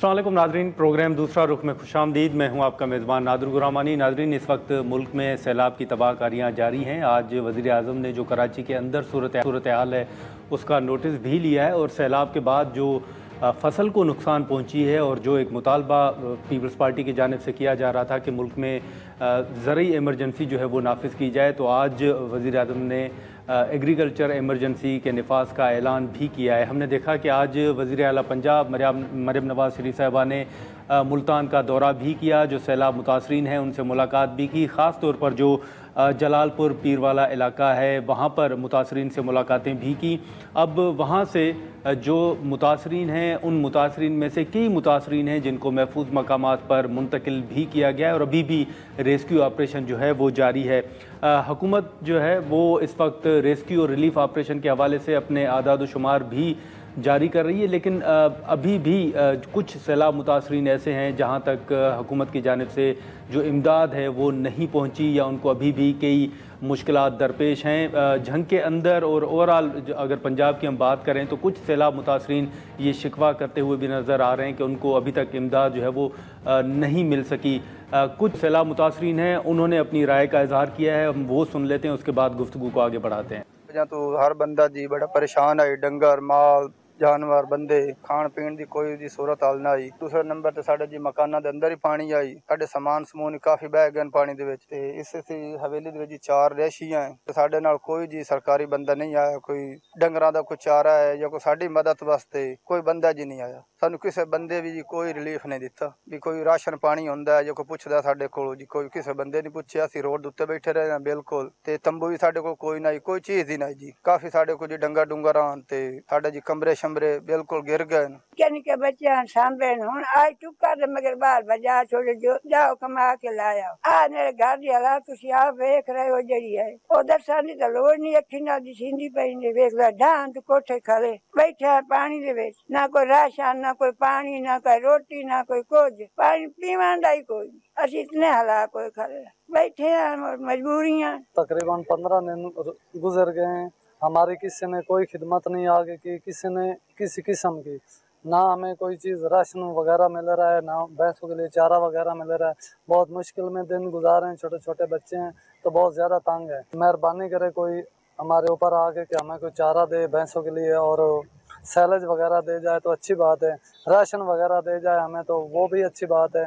अस्सलाम वालेकुम नाज़रीन, प्रोग्राम दूसरा रुख में खुशामदीद। मैं हूं आपका मेज़बान नादर गुरामानी। नाज़रीन, इस वक्त मुल्क में सैलाब की तबाहकारियाँ जारी हैं। आज वज़ीर आज़म ने जो कराची के अंदर सूरत हाल है उसका नोटिस भी लिया है और सैलाब के बाद जो फसल को नुकसान पहुंची है और जो एक मुतालबा पीपल्स पार्टी की जानिब से किया जा रहा था कि मुल्क में ज़रूरी एमरजेंसी जो है वो नाफिज की जाए, तो आज वज़ीर आज़म ने एग्रीकल्चर एमरजेंसी के निफाज का ऐलान भी किया है। हमने देखा कि आज वज़ीर आला पंजाब मरियम नवाज़ शरीफ साहिबा ने मुल्तान का दौरा भी किया, जो सैलाब मुतासरीन हैं उनसे मुलाकात भी की। ख़ास तौर पर जो जलालपुर पीरवाला इलाका है वहाँ पर मुतासरीन से मुलाकातें भी की। अब वहाँ से जो मुतासरीन हैं उन मुतासरीन में से कई मुतासरीन हैं जिनको महफूज मकामात पर मुंतकिल भी किया गया है और अभी भी रेस्क्यू ऑपरेशन जो है वो जारी है। हुकूमत जो है वो इस वक्त रेस्क्यू और रिलीफ ऑपरेशन के हवाले से अपने आदाद शुमार भी जारी कर रही है, लेकिन अभी भी कुछ सैलाब मुतासरीन ऐसे हैं जहां तक हुकूमत की जानिब से जो इमदाद है वो नहीं पहुंची या उनको अभी भी कई मुश्किलात दरपेश हैं। जंग के अंदर और ओवरऑल अगर पंजाब की हम बात करें तो कुछ सैलाब मुतासरीन ये शिकवा करते हुए भी नज़र आ रहे हैं कि उनको अभी तक इमदाद जो है वो नहीं मिल सकी। कुछ सैलाब मुतासरीन हैं, उन्होंने अपनी राय का इजहार किया है, हम वो सुन लेते हैं, उसके बाद गुफ्तगू को आगे बढ़ाते हैं। तो हर बंदा जी बड़ा परेशान है, डंगर माल जानवर बंदे खाण पीण दी कोई दी सूरत हाल ना आई। दूसरा नंबर ते साडे जी मकानां दे अंदर ही पानी आई, साडे समान समून काफी बह गए पानी दे विच ते इस हवेली दे विच 4 रैशियां हैं ते साडे नाल कोई जी सरकारी बंदा नहीं आया, कोई डंगरां दा कोई चारा है या कोई साडी मदद वास्ते कोई बंदा जी नहीं आया। सानू किसी बंदे भी जी कोई रिलीफ नहीं दिता भी कोई राशन पानी हुंदा है जो कोई पुछदा साडे कोल जी कोई किसी बंदे नहीं पुछया। असीं रोड उत्ते बैठे रहे बिल्कुल ते तंबू भी साडे कोल कोई नहीं, कोई चीज ही नहीं जी। काफी साडे कोल जी डंगर डुंगर आन ते साडे जी कमरे शमरे बिल्कुल गिर गए। निके बच्चे सामने हुण आज चुका दे मगर बाहर बजा छोड़े जो जाओ कमा के लाया आ मेरे घर दी हालात तुसी आप देख रहे हो जड़ी है उधर सानी दा लोड़ नहीं अखी ना दी सींदी पई ने देख ला ढांत कोठे खड़े बैठा पानी दे विच, ना कोई राशन ना कोई पानी ना कोई रोटी ना कोई कुछ पानी पीवन दा ही कोई। असी इतने हालात कोई खड़े बैठे हैं, मजबूरियां। तकरीबन 15 दिन गुजर गए हैं, हमारी किसी ने कोई खिदमत नहीं आगे की, किसी ने किसी किस्म की, ना हमें कोई चीज़ राशन वगैरह मिल रहा है, ना भैंसों के लिए चारा वगैरह मिल रहा है। बहुत मुश्किल में दिन गुजार रहे हैं, छोटे छोटे बच्चे हैं तो बहुत ज़्यादा तंग है। मेहरबानी करे कोई हमारे ऊपर आके कि हमें कोई चारा दे भैंसों के लिए और सैलेज वगैरह दे जाए तो अच्छी बात है, राशन वगैरह दे जाए हमें तो वो भी अच्छी बात है।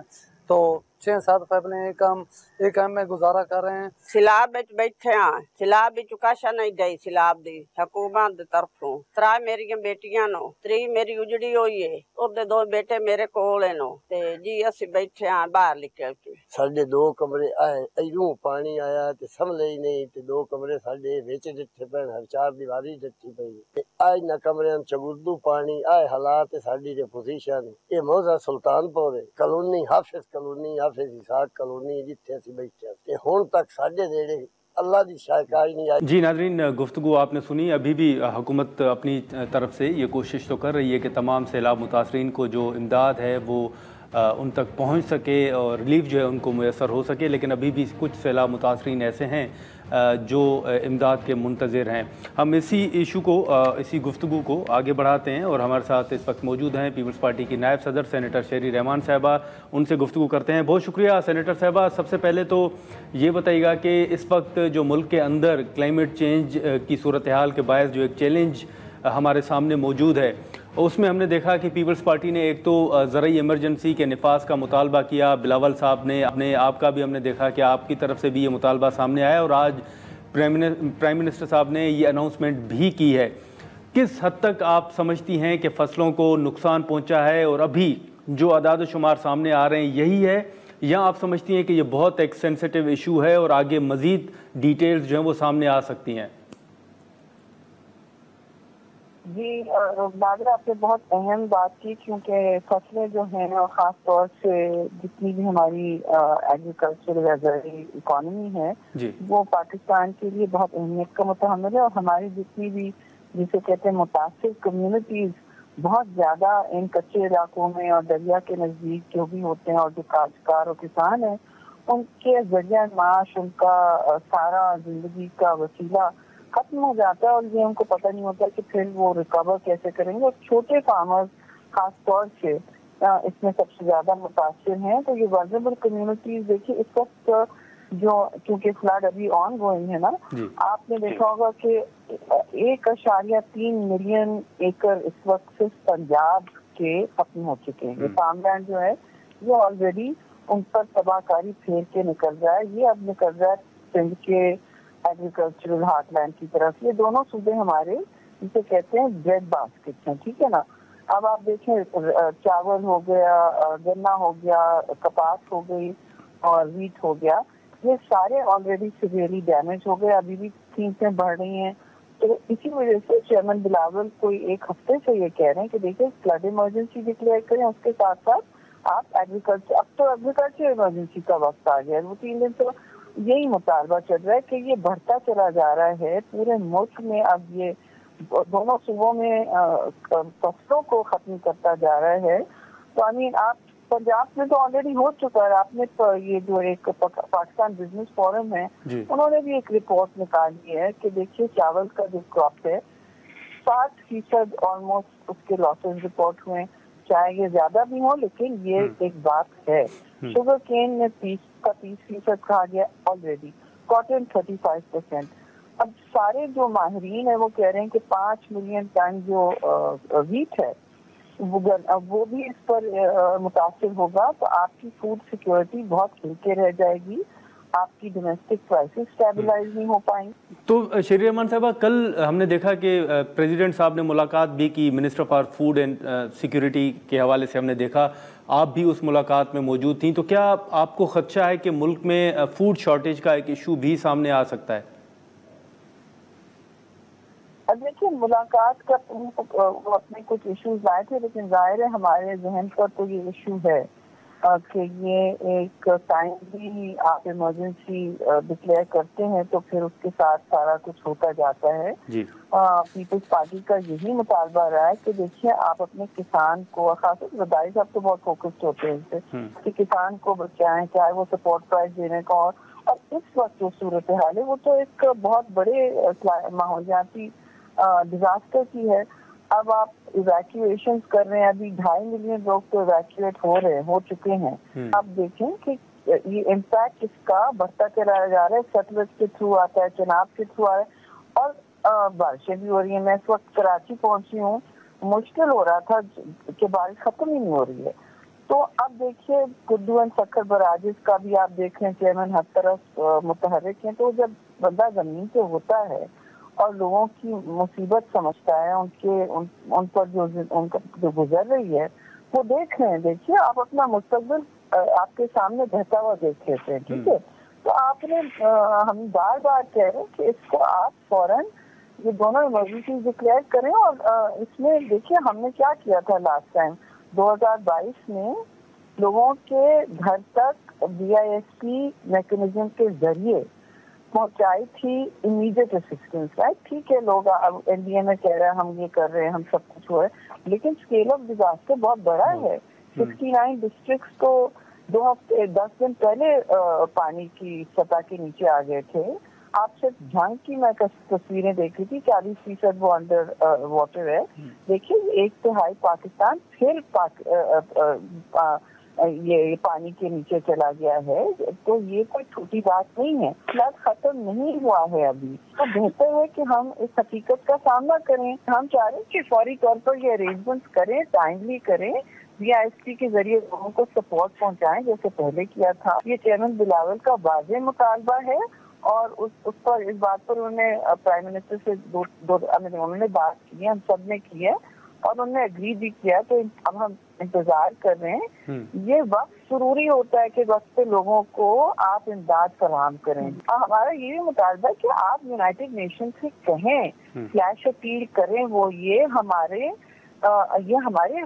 तो 6-7 फैमिली एक काम में गुजारा कर रहे हैं। सिलाब बैठे हैं, सिलाब चुकाशा नहीं गई, सिलाब दी हुकूमत दी तरफों। 3 मेरी बेटियां नो, 3 मेरी उजड़ी हुई है, उधर 2 बेटे मेरे कोल नो ते जी असी बैठे हैं बाहर निकल के। साडे 2 कमरे आए इधरों पानी आया ते समझ ही नहीं ते 2 कमरे साडे विच डिठे पे, 4 दीवारी डिठी पई ते आज ना कमरे चगुर्दू पानी आए हालात साडी दे पोजीशन ये मौजा सुल्तानपुर कॉलोनी हाफिज कॉलोनी इसाक कॉलोनी जिथे असीं बैठे ते हुण तक साडे नेड़े अल्लाह दी शायकाई नहीं आई। जी नाज़रीन, गुफ्तगू आपने सुनी। अभी भी हुकूमत अपनी तरफ से ये कोशिश तो कर रही है कि तमाम सैलाब मुतासरीन को जो इमदाद है वो उन तक पहुंच सके और रिलीफ जो है उनको मुयसर हो सके, लेकिन अभी भी कुछ सैलाब मुतासरीन ऐसे हैं जो इमदाद के मुंतज़िर हैं। हम इसी इशू को इसी गुफ्तगू को आगे बढ़ाते हैं और हमारे साथ इस वक्त मौजूद हैं पीपल्स पार्टी की नायब सदर सेनेटर शेरी रहमान साहिबा। उनसे गुफ्तगू करते हैं। बहुत शुक्रिया सेनेटर साहिबा। सबसे पहले तो ये बताइएगा कि इस वक्त जो मुल्क के अंदर क्लाइमेट चेंज की सूरत हाल के बायस जो एक चैलेंज हमारे सामने मौजूद है, उसमें हमने देखा कि पीपल्स पार्टी ने एक तो ज़रूरी एमरजेंसी के निफाज का मुतालबा किया, बिलावल साहब ने अपने आपका भी हमने देखा कि आपकी तरफ से भी ये मुतालबा सामने आया और आज प्राइम मिनिस्टर साहब ने ये अनाउंसमेंट भी की है। किस हद तक आप समझती हैं कि फसलों को नुकसान पहुंचा है और अभी जो आदाद शुमार सामने आ रहे हैं यही है, या आप समझती हैं कि ये बहुत एक सेंसिटिव इशू है और आगे मज़ीद डिटेल्स जो हैं वो सामने आ सकती हैं? जी नाज़र, आपने बहुत अहम बात की, क्योंकि फसलें जो हैं और ख़ास तौर से जितनी भी हमारी एग्रीकल्चर या ज़रूरी इकॉनमी है वो पाकिस्तान के लिए बहुत अहमियत का मुतहम्मिल है। और हमारी जितनी भी जिसे कहते हैं मुतासिर कम्युनिटीज़ बहुत ज़्यादा इन कच्चे इलाकों में और दरिया के नज़दीक जो भी होते हैं और जो काश्तकार और किसान हैं उनके जरिया माश, उनका सारा ज़िंदगी का वसीला खत्म हो जाता है और ये उनको पता नहीं होता कि फिर वो रिकवर कैसे करेंगे। और छोटे फार्मर्स खास तौर से اس میں سب سے زیادہ متاثر ہیں. تو یہ ولنریبل کمیونٹیز دیکھیے اس وقت جو کیونکہ فلڈ ابھی آن گوئنگ ہے نا, آپ نے دیکھا ہوگا کہ 1.3 ملین ایکڑ اس وقت صرف پنجاب کے ختم ہو چکے ہیں. یہ فارم لینڈ جو ہے یہ آلریڈی ان پر تباہ کاری پھیر کے نکل رہا ہے. یہ اب نکل رہا ہے سندھ کے ایگریکلچرل ہارٹ لینڈ کی طرف. یہ دونوں صوبے ہمارے جسے کہتے ہیں بریڈ باسکٹ ہیں, ٹھیک ہے نا. اب آپ دیکھیں چاول ہو گیا, گنا ہو گیا, کپاس ہو گئی اور ویٹ ہو گیا, یہ سارے آلریڈی سیویئرلی ڈیمیج ہو گئے. ابھی بھی قیمتیں بڑھ رہی ہیں. تو اسی وجہ سے چیئرمین بلاول کوئی ایک ہفتے سے یہ کہہ رہے ہیں کہ دیکھیں فلڈ ایمرجنسی ڈکلیئر کریں, اس کے ساتھ ساتھ آپ ایگریکلچر, اب تو ایگریکلچر ایمرجنسی کا وقت آ گیا ہے. وہ 3 دن سے یہی مطالبہ چل رہا ہے کہ یہ بڑھتا چلا جا رہا ہے پورے ملک میں. اب یہ دونوں صوبوں میں فصلوں کو ختم کرتا جا رہا ہے. تو آپ پنجاب میں تو آلریڈی ہو چکا ہے. آپ نے یہ جو ایک پاکستان بزنس فورم ہے انہوں نے بھی ایک رپورٹ نکالی ہے کہ دیکھیے چاول کا جو کراپ ہے 60% آلموسٹ اس کے لاسز رپورٹ ہوئے, چاہے یہ زیادہ بھی ہو لیکن یہ ایک بات ہے. شوگر کین میں 30% کہا گیا آلریڈی, کاٹن 35%. اب سارے جو ماہرین ہیں وہ کہہ رہے ہیں کہ 5 ملین ٹن جو ویٹ ہے وہ بھی اس پر متاثر ہوگا. تو آپ کی فوڈ سیکورٹی بہت ہل کے رہ جائے گی, آپ کی ڈومیسٹک پرائسز اسٹیبلائز نہیں ہو پائیں. تو شہریار رحمان صاحبہ, کل ہم نے دیکھا کہ پریزیڈنٹ صاحب نے ملاقات بھی کی, minister for food and security کے حوالے سے ہم نے دیکھا, آپ بھی اس ملاقات میں موجود تھیں. تو کیا آپ کو خدشہ ہے کہ ملک میں فوڈ شارٹیج کا ایک ایشو بھی سامنے آ سکتا ہے؟ دیکھیے ملاقات کا وہ اپنے کچھ ایشوز لائے تھے, لیکن ظاہر ہے ہمارے ذہن پر تو یہ ایشو ہے کہ یہ ایک ٹائملی آپ ایمرجنسی ڈکلیئر کرتے ہیں تو پھر اس کے ساتھ سارا کچھ ہوتا جاتا ہے. پیپلز پارٹی کا یہی مطالبہ رہا ہے کہ دیکھیے آپ اپنے کسان کو, خاص طور پر ردائی صاحب تو بہت فوکسڈ ہوتے ہیں اس سے کہ کسان کو بچائیں, چاہے وہ سپورٹ پرائز دینے کا. اور اس وقت جو صورتحال ہے وہ تو ایک بہت بڑے ماحولیاتی ڈیزاسٹر کی ہے. اب آپ ایویکویشن کر رہے ہیں, ابھی 2.5 ملین لوگ تو ایویکویٹ ہو چکے ہیں. آپ دیکھیں کہ یہ امپیکٹ اس کا بڑھتا چلا جا رہا ہے. ستلج کے تھرو آتا ہے, چناب کے تھرو آ رہا ہے, اور بارشیں بھی ہو رہی ہیں. میں اس وقت کراچی پہنچی ہوں, مشکل ہو رہا تھا کہ بارش ختم ہی نہیں ہو رہی ہے. تو اب دیکھیے کدو اینڈ سکھر براجز کا بھی آپ دیکھ رہے ہیں چیئرمین ہر طرف متحرک ہیں. تو جب بندہ زمین پہ ہوتا ہے اور لوگوں کی مصیبت سمجھتا ہے, ان پر جو گزر رہی ہے وہ دیکھ رہے ہیں. دیکھیے آپ اپنا مستقبل آپ کے سامنے بہتا ہوا دیکھ لیتے ہیں, ٹھیک ہے. تو آپ نے ہم بار بار کہہ رہے ہیں کہ اس کو آپ فوراً یہ دونوں ایمرجنسی ڈکلیئر کریں. اور اس میں دیکھیے ہم نے کیا کیا تھا لاسٹ ٹائم 2022 میں, لوگوں کے گھر تک BISP میکنزم کے ذریعے پہنچائی تھی امیڈیٹ اسسٹنس. رائٹ, ٹھیک ہے, لوگ اب NDA میں کہہ رہے ہیں ہم یہ کر رہے ہیں, ہم سب کچھ ہو رہا ہے, لیکن اسکیل آف ڈیزاسٹر بہت بڑا ہے. 69 ڈسٹرکٹس تو 2 ہفتے 10 دن پہلے پانی کی سطح کے نیچے آ گئے تھے. آپ صرف جھنگ کی میں تصویریں دیکھی تھی, 40% وہ انڈر واٹر ہے. دیکھیے 1/3 پاکستان پھر یہ پانی کے نیچے چلا گیا ہے. تو یہ کوئی چھوٹی بات نہیں ہے. فلڈ ختم نہیں ہوا ہے ابھی, تو بہتر ہے کہ ہم اس حقیقت کا سامنا کریں. ہم چاہ رہے ہیں کہ فوری طور پر یہ ارینجمنٹ کریں, ٹائملی کریں, BISP کے ذریعے لوگوں کو سپورٹ پہنچائیں جیسے پہلے کیا تھا. یہ چیئرمین بلاول کا واضح مطالبہ ہے, اور اس پر اس بات پر انہوں نے پرائم منسٹر سے انہوں نے بات کی ہے, ہم سب نے کی ہے, اور انہوں نے اگری بھی کیا. تو اب ہم انتظار کر رہے ہیں. یہ وقت ضروری ہوتا ہے کہ وقت پہ لوگوں کو آپ امداد فراہم کریں. ہمارا یہ بھی مطالبہ ہے کہ آپ یونائٹڈ نیشن سے کہیں, فلیش اپیل کریں. وہ یہ ہمارے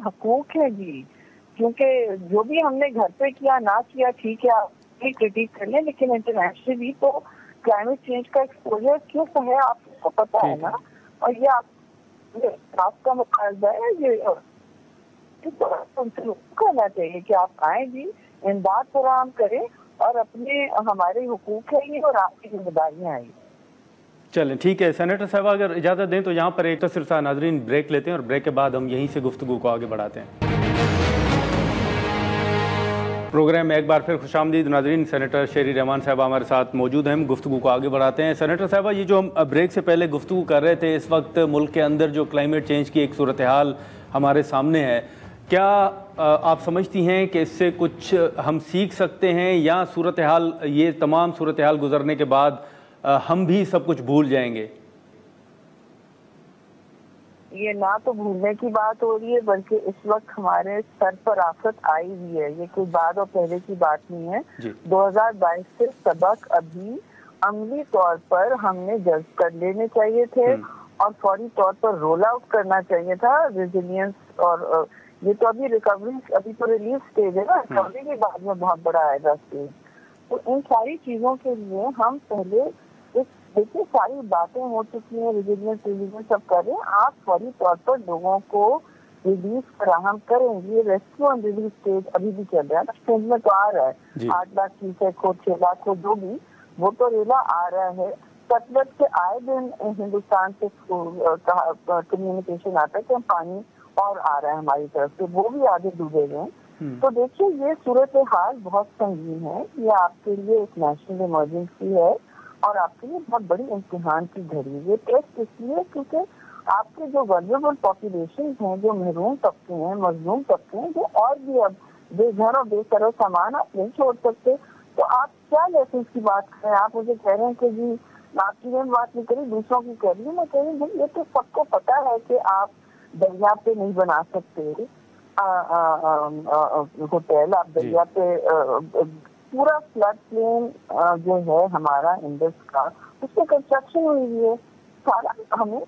حقوق ہیں جی, کیونکہ جو بھی ہم نے گھر پہ کیا نہ کیا ٹھیک ہے, آپ کرٹیک کر لیں, لیکن انٹرنیشنلی تو کلائمیٹ چینج کا ایکسپوجر کیوں ہے آپ کو پتا ہے نا. اور یہ آپ کا مطالبہ ہے, یہ ان سے کرنا چاہیے کہ آپ آئیں جی, امداد فراہم کریں, اور اپنے ہمارے حقوق ہیں یہ, اور آپ کی ذمہ داریاں ہیں. چلیں ٹھیک ہے سینیٹر صاحبہ, اگر اجازت دیں تو یہاں پر ایک تصرفہ ناظرین بریک لیتے ہیں, اور بریک کے بعد ہم یہیں سے گفتگو کو آگے بڑھاتے ہیں. प्रोग्राम में एक बार फिर खुशामदीद नाज़रीन। सेनेटर शेरी रहमान साहब हमारे साथ मौजूद हैं। हम गुफ्तगू को आगे बढ़ाते हैं। सेनेटर साहबा, ये जो हम ब्रेक से पहले गुफ्तगू कर रहे थे, इस वक्त मुल्क के अंदर जो क्लाइमेट चेंज की एक सूरत हाल हमारे सामने है, क्या आप समझती हैं कि इससे कुछ हम सीख सकते हैं, या सूरत हाल, ये तमाम सूरत हाल गुजरने के बाद हम भी सब कुछ भूल जाएंगे? ये ना तो भूलने की बात हो रही है, बल्कि इस वक्त हमारे सर पर आफत आई हुई है। ये कोई बाद और पहले की बात नहीं है। 2022 से सबक अभी अमली तौर पर हमने जल्द कर लेने चाहिए थे और फौरी तौर पर रोल आउट करना चाहिए था रेजिलियंस। और ये तो अभी रिकवरी, अभी तो रिलीफ स्टेज है ना, रिकवरी के बाद में बहुत बड़ा आएगा स्टेज। तो इन सारी चीजों के लिए हम पहले देखिए, सारी बातें हो चुकी हैं, रिलीजियस सब कर रहे हैं। आप फौरी तौर पर लोगों को रिलीफ फराहम करेंगे। रेस्क्यू एंड रिलीफ स्टेज अभी भी चल रहा है, स्टेज में तो आ रहा है। 8 लाख 30 को 6 लाख को जो भी, वो तो रेला आ रहा है। सतलज के आए दिन हिंदुस्तान से कम्युनिकेशन आता है कि हम पानी और आ रहा है हमारी तरफ से, वो भी आगे डूबे हुए हैं। तो देखिए, ये सूरत हाल बहुत संगीन है। ये आपके लिए एक नेशनल इमरजेंसी है और आपके लिए बहुत बड़ी इम्तिहान की घड़ी। ये टेस्ट इसलिए क्योंकि आपके जो वल्नरेबल पॉपुलेशन हैं, जो महरूम तबके हैं, मजलूम तबके हैं, जो और भी अब बेघर और बेसरो सामान आप नहीं छोड़ सकते। तो आप क्या लेसन की बात करें? आप मुझे कह रहे हैं कि जी आपकी में बात नहीं करी, दूसरों की कर रही। मैं कह रही हूँ ये तो सबको पता है कि आप दरिया पे नहीं बना सकते होटल, आप दरिया पे पूरा फ्लड प्लेन जो है हमारा इंडस का, उसकी कंस्ट्रक्शन हुई है सारा। हमें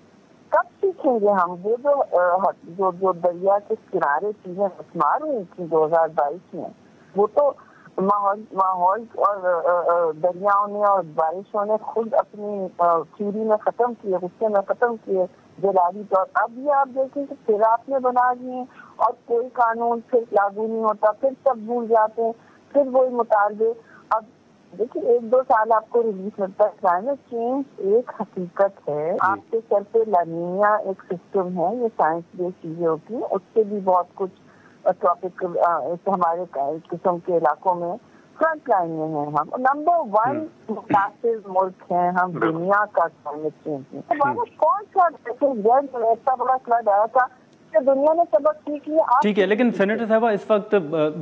कब सीखेंगे हम? वो जो दरिया के किनारे चीजें मस्मार हुई थी 2022 में, वो तो माहौल और दरियाओं ने और बारिशों ने खुद अपनी थ्योरी में खत्म किए, गुस्से में खत्म किए जलाली तौर। अब ये आप देखें कि फिर आपने बना दिए और कोई कानून फिर लागू नहीं होता, फिर सब भूल जाते हैं, फिर वही मुतालबे। अब देखिए, 1-2 साल आपको रिलीफ लगता है। क्लाइमेट चेंज एक हकीकत है। आपके सर पे लानिया एक सिस्टम है, ये साइंस बेस्ड चीजें होती है। उससे भी बहुत कुछ टॉपिक हमारे किस्म के इलाकों में फ्रंट लाइन में है। हम नंबर 1 मुतासिर मुल्क है हम दुनिया का क्लाइमेट चेंज में। कौन सा ऐसा बड़ा फ्लड आया था, दुनिया ने सबक सीख लिया। ठीक है, लेकिन सेनेटर साहबा, इस वक्त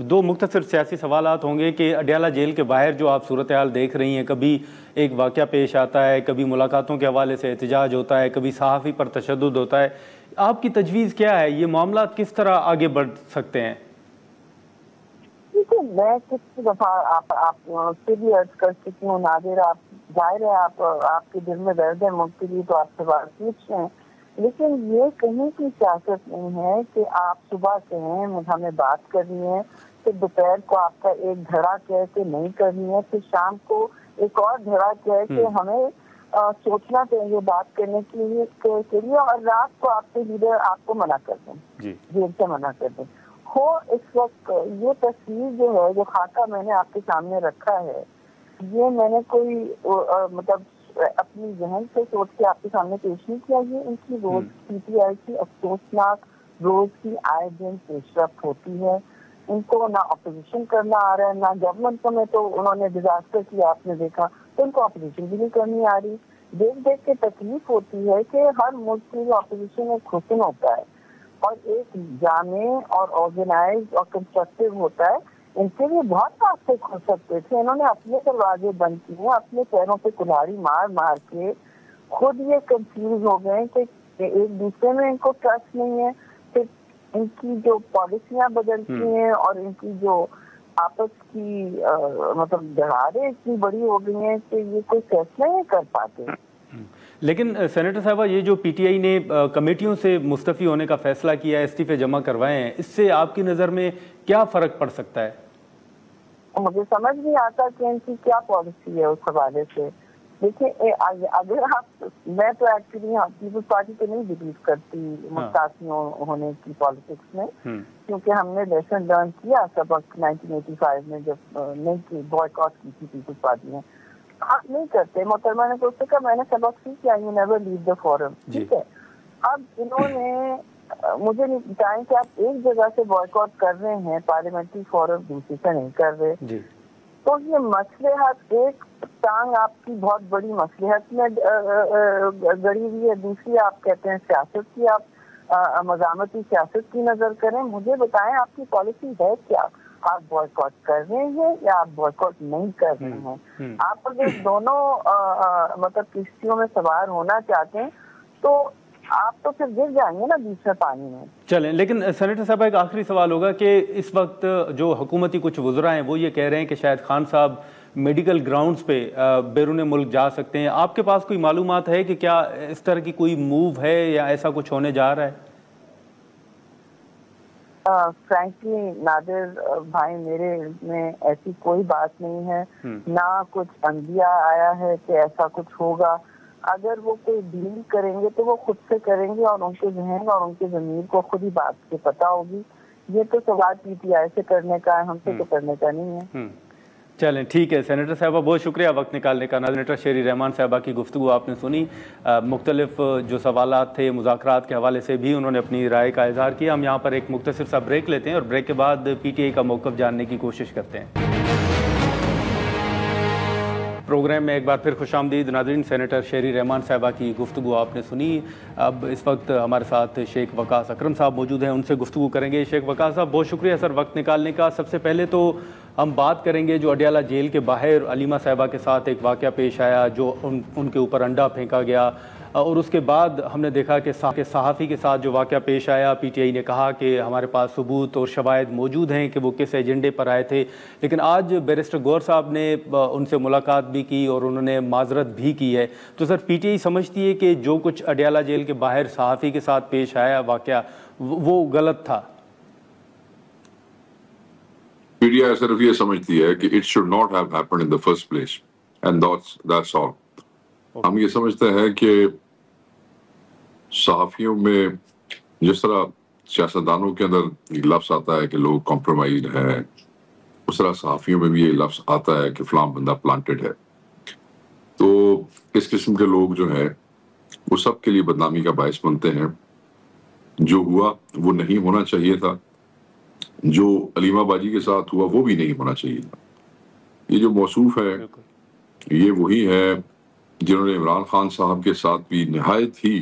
2 मुख्तसर सियासी सवालात होंगे कि अडयाला जेल के बाहर जो आप सूरत हाल देख रही हैं, कभी एक वाक़या पेश आता है, कभी मुलाकातों के हवाले से एहतजाज होता है, कभी सहाफ़ी पर तशद्दुद होता है। आपकी तजवीज़ क्या है? ये मामला किस तरह आगे बढ़ सकते हैं? मैं कितनी दफा आपसे भी अर्ज कर चुकी हूँ नादिर, आप जाहिर है आपके दिल में दर्द है मुल्क के लिए, तो आपसे बात पूछ रहे हैं। लेकिन ये कहीं की सियासत नहीं है कि आप सुबह कहें हमें बात करनी है, फिर दोपहर को आपका एक धड़ा कह के नहीं करनी है, फिर शाम को एक और धड़ा कह के हमें सोचना चाहिए बात करने के लिए, और रात को आपके लीडर आपको मना कर दें, जेल से मना कर दें। हो इस वक्त ये तस्वीर जो है, जो खाका मैंने आपके सामने रखा है, ये मैंने कोई मतलब अपनी जहन से सोच के आपके सामने पेश नहीं किया। ये इनकी रोज पीटीआई की अफसोसनाक रोज की आए दिन पेशरफ होती है। इनको ना अपोजिशन करना आ रहा है, ना गवर्नमेंट में तो उन्होंने डिजास्टर किया, आपने देखा, तो इनको अपोजिशन भी नहीं करनी आ रही। देख देख के तकलीफ होती है कि हर मुल्क की अपोजिशन एक हुस्न होता है और एक जामे और ऑर्गेनाइज और कंस्ट्रक्टिव होता है। इनके लिए बहुत रास्ते खुल सकते थे, इन्होंने अपने दरवाजे बंद किए, अपने पैरों पे कुल्हाड़ी मार मार के खुद ये कंफ्यूज हो गए कि एक दूसरे में इनको ट्रस्ट नहीं है। फिर इनकी जो पॉलिसियां बदलती हैं और इनकी जो आपस की मतलब दरारें इतनी बड़ी हो गई हैं कि ये कोई फैसला नहीं कर पाते। लेकिन सेनेटर साहबा, ये जो पीटीआई ने कमेटियों से मुस्तफ़ी होने का फैसला किया है, इस्तीफे जमा करवाए हैं, इससे आपकी नज़र में क्या फ़र्क पड़ सकता है? मुझे समझ नहीं आता कि इनकी क्या पॉलिसी है उस हवाले से। देखिए, अगर आप, मैं तो एक्चुअली पीपल्स पार्टी पे नहीं बिलीव करती मुस्ताफियों होने की पॉलिटिक्स में, क्योंकि हमने लेसन लर्न किया सबक 1985 में जब नहीं की बॉयकॉट की थी पीपल्स पार्टी ने। आप नहीं करते, मोहतरमा ने तो उससे कहा मैंने सबक सीख किया, you never leave the forum. ठीक है, अब इन्होंने مجھے نہیں بتائیں کہ آپ ایک جگہ سے بوائکاٹ کر رہے ہیں، پارلیمنٹری فورم دوسری سے نہیں کر رہے، تو یہ مصلحت ایک ٹانگ آپ کی بہت بڑی مصلحت میں گڑی ہوئی ہے، دوسری آپ کہتے ہیں سیاست کی، آپ مزاحمتی سیاست کی نظر کریں. مجھے بتائیں آپ کی پالیسی ہے کیا؟ آپ بوائکاٹ کر رہے ہیں یا آپ بوائکاٹ نہیں کر رہے ہیں؟ آپ اگر دونوں مطلب کشتیوں میں سوار ہونا چاہتے ہیں تو آپ تو پھر گر جائیں گے نا بیچ میں پانی میں. چلیں، لیکن سینیٹر صاحبہ ایک آخری سوال ہوگا کہ اس وقت جو حکومتی کچھ وزراء ہیں وہ یہ کہہ رہے ہیں کہ شاید خان صاحب میڈیکل گراؤنڈز پہ بیرون ملک جا سکتے ہیں. آپ کے پاس کوئی معلومات ہے کہ کیا اس طرح کی کوئی موو ہے یا ایسا کچھ ہونے جا رہا ہے؟ فرینکلی نادر بھائی، میرے میں ایسی کوئی بات نہیں ہے، نہ کچھ اندیا آیا ہے کہ ایسا کچھ ہوگا. اگر وہ کوئی ڈیل کریں گے تو وہ خود سے کریں گے اور ان کے ذہن اور ان کے ضمیر کو خود ہی بات کی پتہ ہوگی. یہ تو سوال پی ٹی آئی سے کرنے کا ہے، ہم سے تو کرنے کا نہیں ہے. چلیں ٹھیک ہے سینیٹر صاحبہ، بہت شکریہ وقت نکالنے کا. سینیٹر شیری رحمان صاحبہ کی گفتگو آپ نے سنی، مختلف جو سوالات تھے مذاکرات کے حوالے سے بھی انہوں نے اپنی رائے کا اظہار کیا. ہم یہاں پر ایک مختصر سا بریک لیتے ہیں اور بریک کے بعد پی ٹی آئی کا موقف جاننے کی کوشش کرتے ہیں. پروگرام میں ایک بار پھر خوش آمدید ناظرین. سینیٹر شیری رحمان صاحبہ کی گفتگو آپ نے سنی. اب اس وقت ہمارے ساتھ شیخ وقاص اکرم صاحب موجود ہیں، ان سے گفتگو کریں گے. شیخ وقاص صاحب بہت شکریہ سر وقت نکالنے کا. سب سے پہلے تو ہم بات کریں گے جو اڈیالہ جیل کے باہر علیمہ صاحبہ کے ساتھ ایک واقعہ پیش آیا، جو ان کے اوپر انڈا پھینکا گیا، اور اس کے بعد ہم نے دیکھا کہ صحافی کے ساتھ جو واقعہ پیش آیا، پی ٹی آئی نے کہا کہ ہمارے پاس ثبوت اور شواہد موجود ہیں کہ وہ کس ایجنڈے پر آئے تھے. لیکن آج بیرسٹر گور صاحب نے ان سے ملاقات بھی کی اور انہوں نے معذرت بھی کی ہے. تو سر پی ٹی آئی سمجھتی ہے کہ جو کچھ اڈیالہ جیل کے باہر صحافی کے ساتھ پیش آیا واقعہ وہ غلط تھا؟ پی ٹی آئی صرف یہ سمجھتی ہے کہ it should not have happened in the first place and that's all. ہم یہ سمجھتے ہیں کہ صحافیوں میں جس طرح سیاستدانوں کے اندر لفظ آتا ہے کہ لوگ کمپرومائزڈ ہیں، اس طرح صحافیوں میں بھی یہ لفظ آتا ہے کہ فلاں بندہ پلانٹڈ ہے. تو اس قسم کے لوگ جو ہیں وہ سب کے لیے بدنامی کا باعث بنتے ہیں. جو ہوا وہ نہیں ہونا چاہیے تھا، جو علیمہ باجی کے ساتھ ہوا وہ بھی نہیں ہونا چاہیے تھا. یہ جو موصوف ہے یہ وہی ہے جنہوں نے عمران خان صاحب کے ساتھ بھی نہایت ہی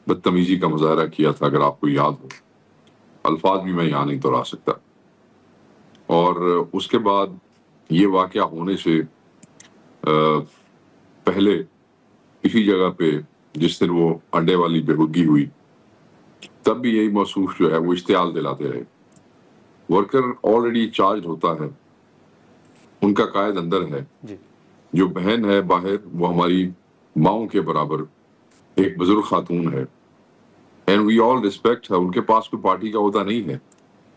بدتمیزی کا مظاہرہ کیا تھا. اگر آپ کو یاد ہو، الفاظ بھی میں یہاں نہیں دہرا سکتا. اور اس کے بعد یہ واقعہ ہونے سے پہلے اسی جگہ پہ جس دن وہ انڈے والی بےہودگی ہوئی، تب بھی یہی موصوف جو ہے وہ اشتعال دلاتے رہے. ورکر آلریڈی چارج ہوتا ہے، ان کا قائد اندر ہے، جو بہن ہے باہر وہ ہماری ماؤں کے برابر ایک بزرگ خاتون ہے، اینڈ وی آل ریسپیکٹ ہے. ان کے پاس کوئی پارٹی کا عہدہ نہیں ہے،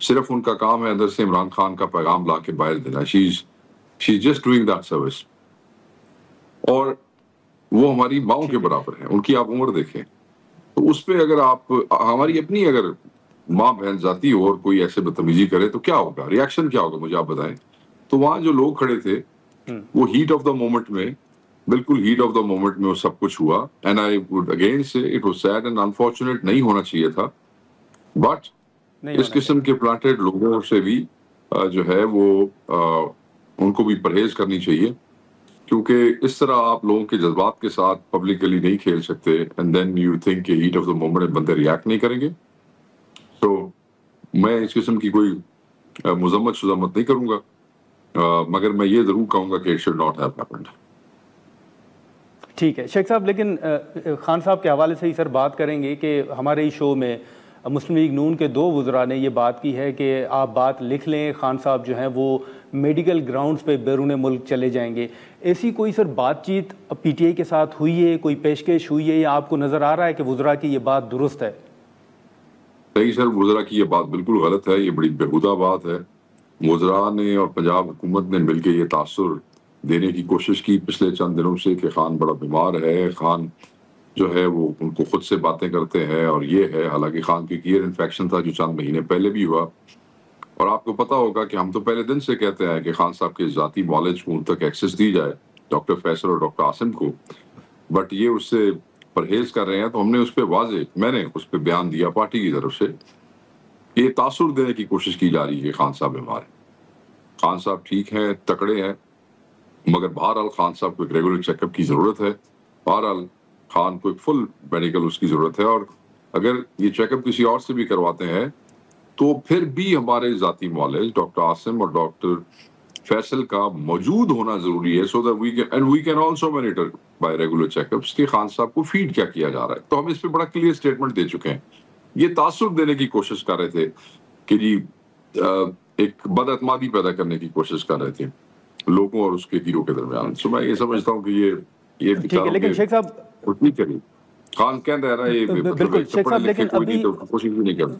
صرف ان کا کام ہے اندر سے عمران خان کا پیغام لا کے باہر دینا. She is just doing that service, اور وہ ہماری ماؤں کے برابر ہیں. ان کی آپ عمر دیکھیں تو اس پہ اگر آپ ہماری اپنی اگر ماں بہن ذاتی اور کوئی ایسے بدتمیزی کرے تو کیا ہوگا، ریاکشن کیا ہوگا، مجھے آپ بتائیں. تو وہاں جو لوگ کھڑے تھے وہ ہیٹ آف دا مومنٹ میں، بالکل ہیٹ آف دا مومنٹ میں وہ سب کچھ ہوا. And I would again say it was sad and unfortunate, نہیں ہونا چاہیے تھا. بٹ اس قسم کے پلانٹڈ لوگوں سے بھی جو ہے وہ ان کو بھی پرہیز کرنی چاہیے، کیونکہ اس طرح آپ لوگوں کے جذبات کے ساتھ پبلکلی نہیں کھیل سکتے. اینڈ دین یو تھنک کہ ہیٹ آف دا مومنٹ بندے ریئیکٹ نہیں کریں گے. تو میں اس قسم کی کوئی مذمت نہیں کروں گا، مگر میں یہ ضرور کہوں گا کہ it should not have happened. ٹھیک ہے شیخ صاحب، لیکن خان صاحب کے حوالے سے ہی سر بات کریں گے کہ ہمارے ہی شو میں مسلم لیگ نون کے 2 وزراء نے یہ بات کی ہے کہ آپ بات لکھ لیں، خان صاحب جو ہیں وہ میڈیکل گراؤنڈز پہ بیرون ملک چلے جائیں گے. ایسی کوئی سر بات چیت پی ٹی آئی کے ساتھ ہوئی ہے، کوئی پیشکش ہوئی ہے، یا آپ کو نظر آ رہا ہے کہ وزراء کی یہ بات درست ہے؟ نہیں سر، وزراء کی یہ بات بالکل غلط ہے، یہ بڑی بےہودہ بات ہے. وزراء نے اور پنجاب حکومت نے مل کے یہ تاثر دینے کی کوشش کی پچھلے چند دنوں سے کہ خان بڑا بیمار ہے، خان جو ہے وہ ان کو خود سے باتیں کرتے ہیں اور یہ ہے. حالانکہ خان کی ایئر انفیکشن تھا جو چند مہینے پہلے بھی ہوا. اور آپ کو پتا ہوگا کہ ہم تو پہلے دن سے کہتے ہیں کہ خان صاحب کے ذاتی معالج کو ان تک ایکسیس دی جائے، ڈاکٹر فیصل اور ڈاکٹر عاصم کو. بٹ یہ اس سے परहेज कर रहे हैं, तो हमने उस पर मैंने उस पर बयान दिया पार्टी की तरफ से। ये तासुर देने की कोशिश की जा रही है कि खान साहब बीमार हैं। खान साहब ठीक हैं, तकड़े हैं, मगर बहरहाल खान साहब को एक रेगुलर चेकअप की ज़रूरत है। बहरहाल खान को एक फुल मेडिकल उसकी ज़रूरत है, और अगर ये चेकअप किसी और से भी करवाते हैं तो फिर भी हमारे ज़ाती मुआलिज डॉक्टर आसिम और डॉक्टर फैसल का मौजूद होना ज़रूरी है, so that we can also monitor by regular checkups कि खान साहब को फीड क्या किया जा रहा है। तो हम इस पर बड़ा क्लियर स्टेटमेंट दे चुके हैं। ये तासुर देने की कोशिश कर रहे थे कि जी एक बदअतमादी पैदा करने की कोशिश कर रहे थे लोगों और उसके हीरो के दरमियान। सो मैं ये समझता हूँ कि ये लेकिन शेख साहब कुछ नहीं करी, खान कह रहा है ये बिल्कुल शेख साहब, लेकिन अभी कोशिश भी नहीं कर।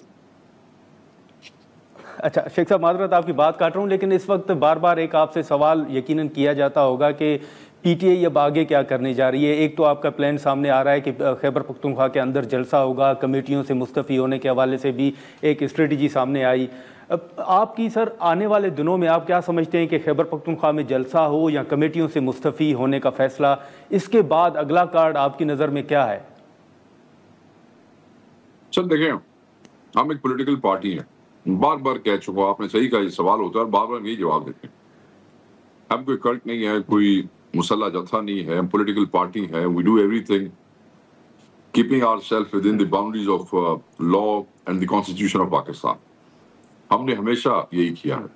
अच्छा शेख साहब, माजरत आपकी बात काट रहा हूँ, लेकिन इस वक्त बार बार एक आपसे सवाल यकीनन किया जाता होगा कि पीटीआई अब आगे क्या करने जा रही है। एक तो आपका प्लान सामने आ रहा है कि खैबर पख्तूनख्वा के अंदर जलसा होगा, कमेटियों से मुस्तफ़ी होने के हवाले से भी एक स्ट्रेटजी सामने आई। आपकी सर आने वाले दिनों में आप क्या समझते हैं कि खैबर पख्तूनख्वा में जलसा हो या कमेटियों से मुस्तफ़ी होने का फैसला, इसके बाद अगला कार्ड आपकी नज़र में क्या है? सर देखें, हम एक पॉलिटिकल पार्टी हैं, बार बार कह चुका, आपने सही कहा, ये सवाल होता है और बार बार यही जवाब देते हैं। हम कोई कल्ट नहीं है, कोई मुसल्ला जत्था नहीं है, हम पॉलिटिकल पार्टी है। We do everything keeping ourself within the boundaries of law and the constitution of Pakistan. हमने हमेशा यही किया है,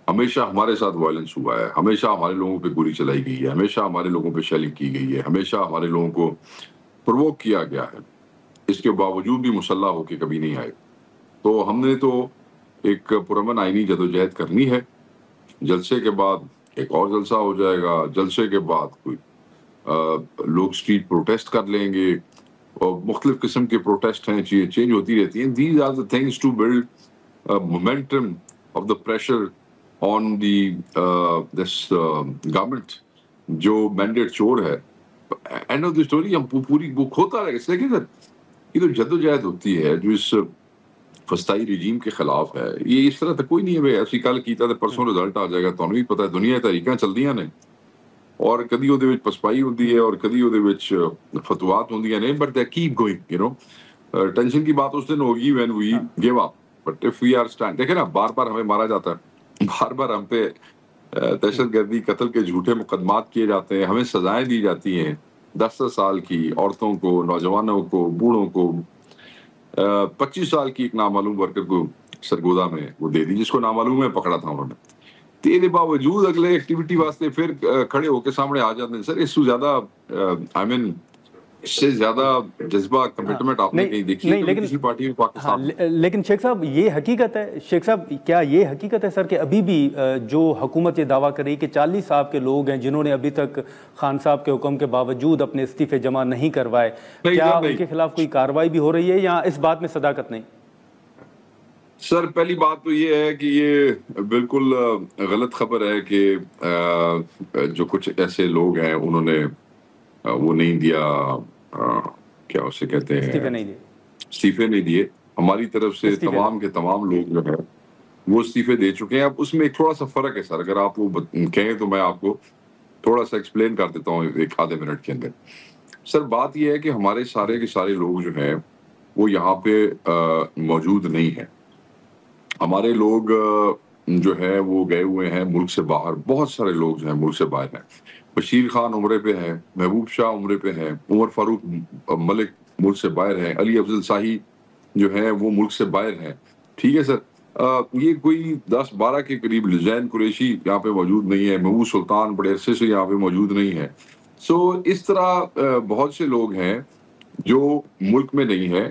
हमेशा हमारे साथ वायलेंस हुआ है, हमेशा हमारे लोगों पे गोली चलाई गई है, हमेशा हमारे लोगों पे शेलिंग की गई है, हमेशा हमारे लोगों को प्रोवोक किया गया है। इसके बावजूद भी मुसल्ला होके कभी नहीं आए। तो हमने तो एक पुरअमन आईनी जदोजहद करनी है। जलसे के बाद एक और जलसा हो जाएगा, जलसे के बाद कोई लोग स्ट्रीट प्रोटेस्ट कर लेंगे, और मुख्तलिफ किस्म के प्रोटेस्ट हैं, चीज़ें चेंज होती रहती हैं। These are the things to build momentum of the pressure on the this government जो मैंडेट चोर है। एंड ऑफ द स्टोरी हम पूरी बुक होता रहेगा। देखिए सर, ये तो जद्दोजहद होती है जो इस फस्ताई रिजीम के खिलाफ है। ये इस तरह तो कोई नहीं है भाई ऐसी कल कीता ते परसों रिजल्ट आ जाएगा। ਤੁਹਾਨੂੰ ਵੀ ਪਤਾ ਹੈ ਦੁਨੀਆ ਤਰੀਕਾਂ ਚੱਲਦੀਆਂ ਨੇ, ਔਰ ਕਦੀ ਉਹਦੇ ਵਿੱਚ ਪਸਪਾਈ ਹੁੰਦੀ ਹੈ ਔਰ ਕਦੀ ਉਹਦੇ ਵਿੱਚ ਫਤਵਾਤ ਹੁੰਦੀਆਂ ਨੇ, but they keep going, you know. Tension की बात उस दिन होगी when we give up, but if we are stand, देखे ना बार बार हमें मारा जाता है, बार बार हम पे दहशतगर्दी कत्ल के झूठे मुकदमात किए जाते हैं, हमें सजाएं दी जाती हैं 10-10 साल की, औरतों को, नौजवानों को, बूढ़ों को। 25 साल की एक नामालूम वर्कर को सरगोदा में वो दे दी, जिसको नामालूम में पकड़ा था उन्होंने। तो ये बावजूद अगले एक्टिविटी वास्ते फिर खड़े होकर सामने आ जाते हैं। सर इससे ज्यादा आई मीन इससे ज्यादा जज्बा कमिटमेंट आपने कहीं देखी है लेकिन किसी पार्टी में पाकिस्तान में? लेकिन शेख साहब ये हकीकत है, शेख साहब क्या ये हकीकत है सर कि अभी भी जो हुकूमत ये दावा कर रही है कि 40 साहब के लोग हैं जिन्होंने अभी तक खान साहब के हुक्म के बावजूद अपने इस्तीफे जमा नहीं करवाए, क्या उनके खिलाफ कोई कार्रवाई भी हो रही है या इस बात में सदाकत नहीं? सर पहली बात तो ये है कि ये बिल्कुल गलत खबर है कि जो कुछ ऐसे लोग हैं उन्होंने वो नहीं दिया, क्या उसे कहते हैं, इस्तीफे नहीं दिए। हमारी तरफ से तमाम के तमाम लोग जो है वो इस्तीफे दे चुके हैं। अब उसमें एक थोड़ा सा फर्क है सर, अगर आप वो कहें तो मैं आपको थोड़ा सा एक्सप्लेन कर देता हूँ एक आधे मिनट के अंदर। सर बात ये है कि हमारे सारे के सारे लोग जो हैं वो यहाँ पे मौजूद नहीं है। हमारे लोग जो है वो गए हुए हैं मुल्क से बाहर, बहुत सारे लोग जो हैं मुल्क से बाहर हैं। बशीर खान उम्रे पे है, महबूब शाह उम्रे पे है, उमर फारूक मलिक मुल्क से बाहर है, अली अफजल शाही जो है वो मुल्क से बाहर है। ठीक है सर, ये कोई 10-12 के करीब लुजैन कुरैशी यहाँ पे मौजूद नहीं है, महबूब सुल्तान बड़े अरसे से यहाँ पे मौजूद नहीं है। सो इस तरह बहुत से लोग हैं जो मुल्क में नहीं है,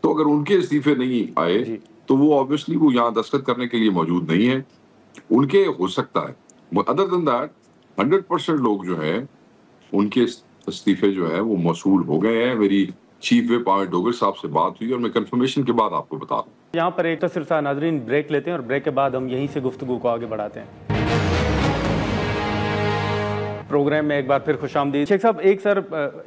तो अगर उनके इस्तीफे नहीं आए तो वो ऑब्वियसली वो यहाँ दस्तखत करने के लिए मौजूद नहीं है। उनके हो सकता है, अदर देन दैट 100% लोग जो है उनके इस्तीफे जो है वो मौसूल हो गए हैं। मेरी चीफ व्हिप आमिर डोगर साहब से बात हुई और मैं कंफर्मेशन के बाद आपको बता दूं। यहाँ पर एक सिलसिला नाजरीन ब्रेक लेते हैं और ब्रेक के बाद हम यहीं से गुफ्तगू को आगे बढ़ाते हैं। प्रोग्राम में एक बार फिर खुशामदीद। शेख साहब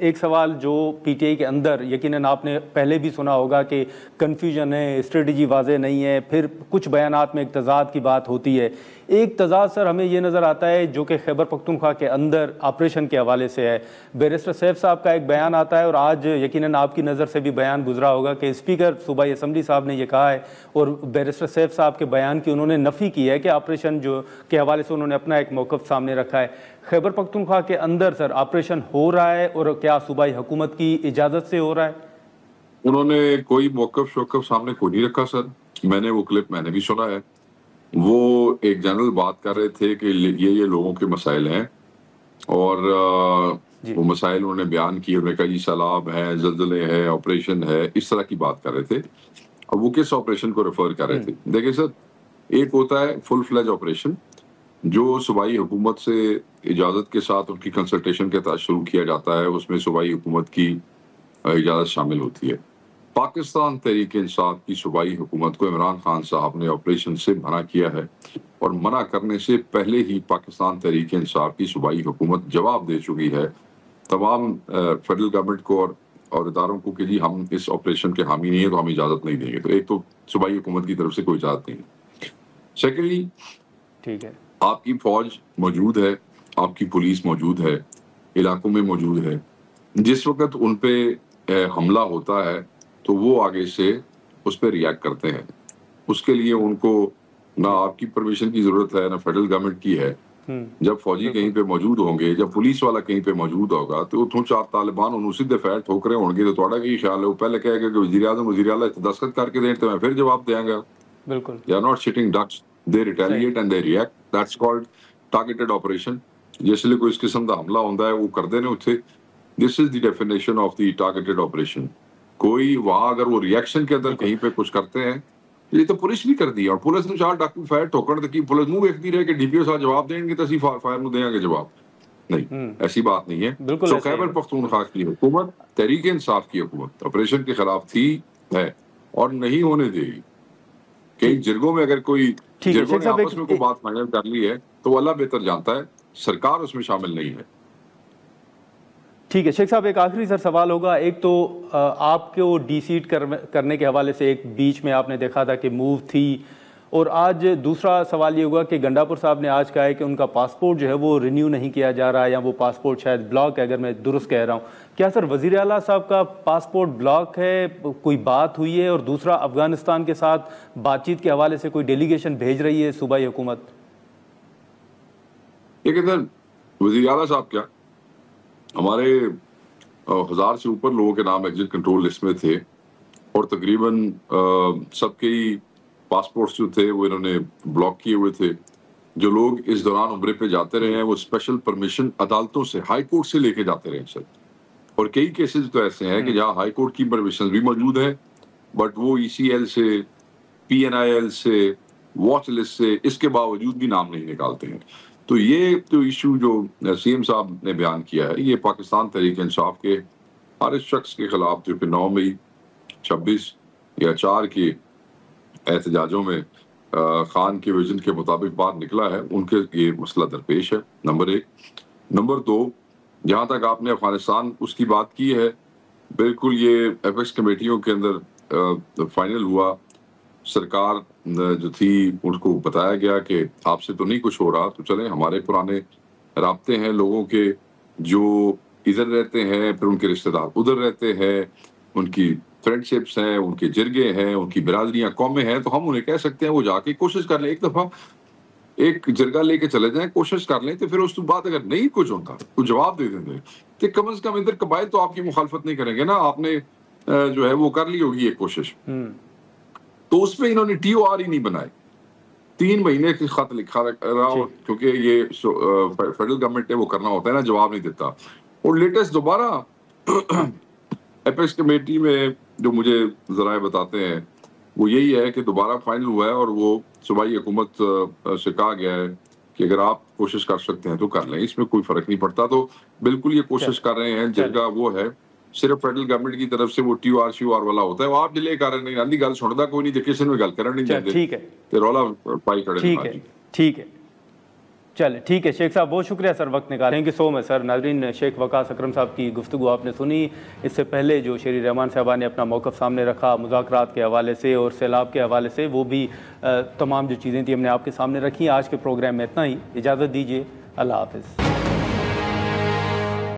एक सवाल जो पीटीआई के अंदर यकीनन आपने पहले भी सुना होगा कि कन्फ्यूजन है, स्ट्रेटजी वाज़ेह नहीं है, फिर कुछ बयानात में एक तज़ाद की बात होती है। ایک تضاد سر ہمیں یہ نظر آتا ہے جو کہ خیبر پختونخوا کے اندر آپریشن کے حوالے سے ہے. بیرسٹر سیف صاحب کا ایک بیان آتا ہے اور آج یقیناً آپ کی نظر سے بھی بیان گزرا ہوگا کہ اسپیکر صوبائی اسمبلی صاحب نے یہ کہا ہے اور بیرسٹر سیف صاحب کے بیان کی انہوں نے نفی کی ہے کہ آپریشن جو کے حوالے سے انہوں نے اپنا ایک موقف سامنے رکھا ہے. خیبر پختونخوا کے اندر سر آپریشن ہو رہا ہے اور کیا صوبائی حکومت کی اجازت سے ہو رہا ہے؟ انہوں نے کوئی موقف شوقف سامنے کوئی نہیں رکھا سر. میں نے وہ کلپ میں نے بھی سنا ہے. وہ ایک جنرل بات کر رہے تھے کہ یہ لوگوں کے مسائل ہیں اور وہ مسائل انہوں نے بیان کیے. انہوں نے کہا جی سیلاب ہے, زلزلے ہے, آپریشن ہے, اس طرح کی بات کر رہے تھے. اب وہ کس آپریشن کو ریفر کر رہے تھے؟ دیکھیں سر, ایک ہوتا ہے فل فلیج آپریشن جو صوبائی حکومت سے اجازت کے ساتھ ان کی کنسلٹیشن کے تحت شروع کیا جاتا ہے. اس میں صوبائی حکومت کی اجازت شامل ہوتی ہے. پاکستان تحریک انصاف کی صوبائی حکومت کو عمران خان صاحب نے آپریشن سے منع کیا ہے اور منع کرنے سے پہلے ہی پاکستان تحریک انصاف کی صوبائی حکومت جواب دے چکی ہے تمام فیڈرل گورنمنٹ کو اور اداروں کو کہ جی ہم اس آپریشن کے حامی نہیں ہیں تو ہم اجازت نہیں دیں گے. تو ایک تو صوبائی حکومت کی طرف سے کوئی اجازت نہیں ہے. سیکنڈلی, ٹھیک ہے, آپ کی فوج موجود ہے, آپ کی پولیس موجود ہے, علاقوں میں موجود ہے. جس وقت ان پہ حملہ ہوتا ہے تو وہ آگے سے اس پہ ریاکٹ کرتے ہیں. اس کے لیے ان کو نہ آپ کی پرمیشن کی ضرورت ہے نہ فیڈرل گورنمنٹ کی ہے. جب فوجی کہیں پہ موجود ہوں گے, جب پولیس والا کہیں پہ موجود ہوگا تو اتوں چار طالبان انہوں سیدھے فیر ٹھوکرے ہوں گے. تو تھوڑا کی خیال ہے وہ پہلے کہے گا کہ وزیر اعظم دستخط کر کے دیں تو میں پھر جواب دیں گا. بالکل, they are not sitting ducks, they retaliate and they react. That's called targeted operation. جس لیے کوئی اس قسم کا حملہ ہوتا ہے وہ کر دینے اتنے. This is the definition of the targeted operation. کوئی وہاں اگر وہ ریئیکشن کے اندر کہیں پہ کچھ کرتے ہیں, یہ تو پولیس بھی کر دی اور پولیس نے چار ڈاکو فائر ٹھوکر کی پولیس منہ دیکھتی رہے کہ ڈی پی او صاحب جواب دیں گے تو اسی فائر میں دیں گے جواب. نہیں, ایسی بات نہیں ہے. تو خیبر پختونخوا کی حکومت تحریک انصاف کی حکومت آپریشن کے خلاف تھی ہے اور نہیں ہونے دے گی. کئی جرگوں میں اگر کوئی جرگوں نے آپس میں کوئی بات فائنل کر لی ہے تو وہ اللہ بہتر جانتا ہے, سرکار اس میں شامل نہیں ہے. ٹھیک ہے شیخ صاحب, ایک آخری سر سوال ہوگا. ایک تو آپ کو ڈی سیٹ کرنے کے حوالے سے ایک بیچ میں آپ نے دیکھا تھا کہ موو تھی, اور آج دوسرا سوال یہ ہوگا کہ گنڈاپور صاحب نے آج کہا ہے کہ ان کا پاسپورٹ جو ہے وہ رینیو نہیں کیا جا رہا یا وہ پاسپورٹ شاید بلاک ہے, اگر میں درست کہہ رہا ہوں. کیا سر وزیر اعلیٰ صاحب کا پاسپورٹ بلاک ہے, کوئی بات ہوئی ہے؟ اور دوسرا, افغانستان کے ساتھ بات چیت کے حوالے سے کوئی ڈیلیگیشن بھیج رہی ہے صوبائی حکومت؟ یہ کہتے ہیں وزیر اعلیٰ صاحب کیا, ہمارے 1000 سے اوپر لوگوں کے نام ایگزٹ کنٹرول لسٹ میں تھے اور تقریباً سب کے پاسپورٹس جو تھے وہ انہوں نے بلاک کیے ہوئے تھے. جو لوگ اس دوران عمرے پہ جاتے رہے ہیں وہ اسپیشل پرمیشن عدالتوں سے, ہائی کورٹ سے لے کے جاتے رہے سر. اور کئی کیسز تو ایسے ہیں کہ جہاں ہائی کورٹ کی پرمیشن بھی موجود ہیں بٹ وہ ECL سے, PNIL سے, واچ لسٹ سے, اس کے باوجود بھی نام نہیں نکالتے ہیں. تو یہ تو ایشو جو CM صاحب نے بیان کیا ہے یہ پاکستان تحریک انصاف کے ہر اس شخص کے خلاف جو کہ 9 مئی 26 یا 4 کے احتجاجوں میں خان کے ویژن کے مطابق باہر نکلا ہے, ان کے یہ مسئلہ درپیش ہے. نمبر 1. نمبر 2, جہاں تک آپ نے افغانستان اس کی بات کی ہے, بالکل یہ ایپیکس کمیٹیوں کے اندر فائنل ہوا. سرکار جو تھی ان کو بتایا گیا کہ آپ سے تو نہیں کچھ ہو رہا, تو چلیں ہمارے پرانے رابطے ہیں لوگوں کے جو ادھر رہتے ہیں, پھر ان کے رشتہ دار ادھر رہتے ہیں, ان کی فرینڈ شپس ہیں, ان کے جرگے ہیں, ان کی برادریاں قومیں ہیں, تو ہم انہیں کہہ سکتے ہیں وہ جا کے کوشش کر لیں. ایک دفعہ ایک جرگہ لے کے چلے جائیں, کوشش کر لیں, تو پھر اس کے بعد اگر نہیں کچھ ہوتا تو جواب دے دیں گے. تو کم از کم ادھر قبائل تو آپ کی مخالفت نہیں کریں گے نا. آپ نے جو ہے وہ کر لی ہوگی ایک کوشش, تو اس پہ انہوں نے TOR ہی نہیں بنائے. 3 مہینے کی خط لکھا رہا, کیونکہ یہ فیڈرل گورنمنٹ نے وہ کرنا ہوتا ہے نا, جواب نہیں دیتا. اور لیٹسٹ دوبارہ ایپیکس کمیٹی میں جو مجھے ذرائع بتاتے ہیں وہ یہی ہے کہ دوبارہ فائنل ہوا ہے اور وہ صوبائی حکومت سے کہا گیا ہے کہ اگر آپ کوشش کر سکتے ہیں تو کر لیں, اس میں کوئی فرق نہیں پڑتا. تو بالکل یہ کوشش کر رہے ہیں. جرگہ وہ ہے صرف فیڈرل گورنمنٹ کی طرف سے وہ TOR والا ہوتا ہے, وہ آپ ڈیلے کر رہے نہیں, آندھی گل سنتا کوئی نہیں, کسی نے گل کرن نہیں دیتے, تے رولا پائی کھڑے. ٹھیک ہے. चले ठीक है शेख साहब, बहुत शुक्रिया सर वक्त निकाले। Thank you so much sir. नाजरीन, शेख वकास अकरम साहब की गुफ्तगू आपने सुनी। इससे पहले जो शेरी रहमान साहबा ने अपना मौक़िफ़ सामने रखा मुज़ाकरात के हवाले से और सैलाब के हवाले से, वो भी तमाम जो चीज़ें थी हमने आपके सामने रखी। आज के प्रोग्राम में इतना ही, इजाज़त दीजिए, अल्लाह हाफ़िज़।